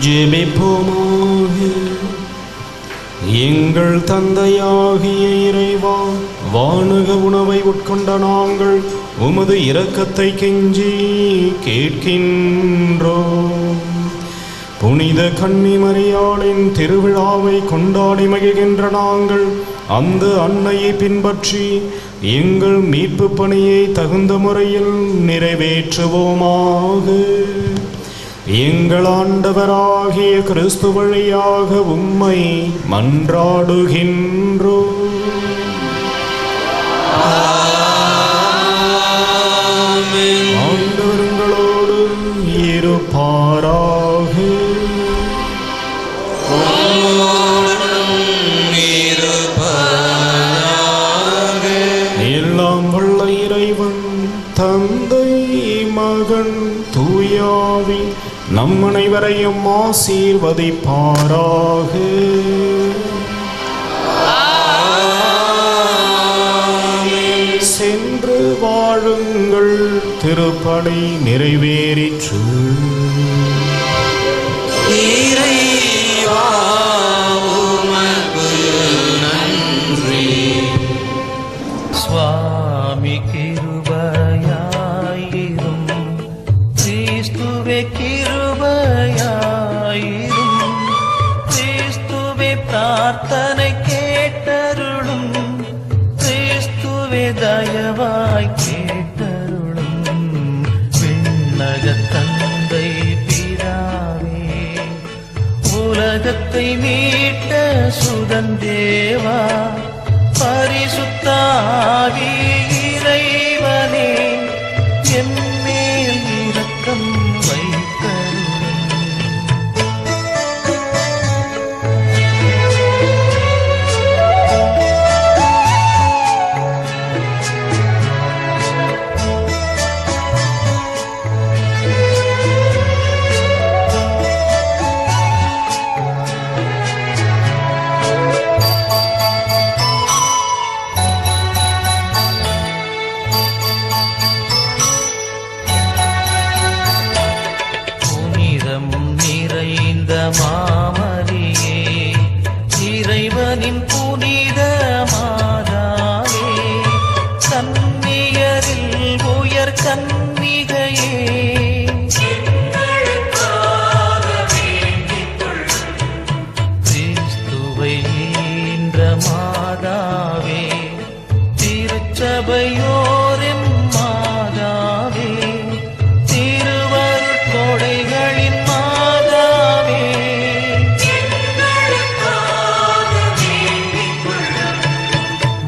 ஜெபிப்போமாக. எங்கள் தந்தையாகிய இறைவா, வானுக உணவை உட்கொண்ட நாங்கள் உமது இரக்கத்தை கெஞ்சி கேட்கின்றோம். புனித கன்னி மரியாளின் திருவிழாவை கொண்டாடி மகிழ்கின்ற நாங்கள் அந்த அன்னையை பின்பற்றி எங்கள் மீட்பு பணியை தகுந்த முறையில் நிறைவேற்றுவோமாக. எங்கள் ஆண்டவராகிய கிறிஸ்து வழியாக உம்மை மன்றாடுகின்றோம். ஆண்டவர்களோடு இருப்பாராக. எல்லாம் வல்ல இறைவன் தந்தை மகன் தூயாவி நம் அனைவரையும் ஆசீர்வதிப்பாராக. சென்று வாழுங்கள், திருப்பலி நிறைவேறிற்று. பிரார்த்தனை கேட்டருளும். கிறிஸ்துவே தயவாய் கேட்டருளும். விண்ணக தந்தை பிதாவே, உலகத்தை மீட்ட சுதந்தேவா, பரிசுத்த ஆவி இறைவனே, எம்மேல் இரக்கம் வைத்தருளும். மாமரியே, இறைவனின் புனித மாதாவே, கன்னியரில் உயர் கன்னிகையே, கிறிஸ்துவை ஈன்ற மாதாவே, திருச்சபையோரின் மாதாவே, திருவருட்கொடைகளின் மாதாவே,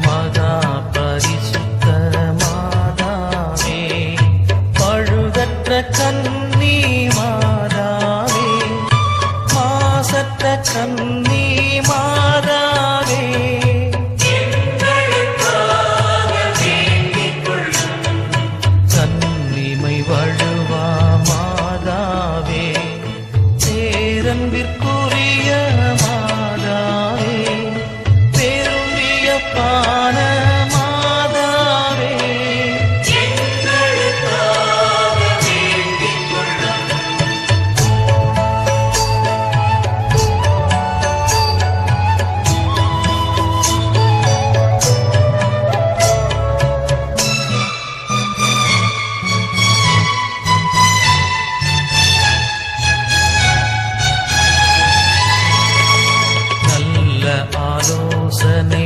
மகா பரிசுத்த மாதாவே, பழுதற்ற கன்னி மாதாவே, மாசற்ற கன்னி மாதாவே, கன்னிமை வழுவா மாதாவே, பேரன்பிற்குரிய மாதாவே, பெருமியப்பான மாதாவே, நல்ல ஆலோசனை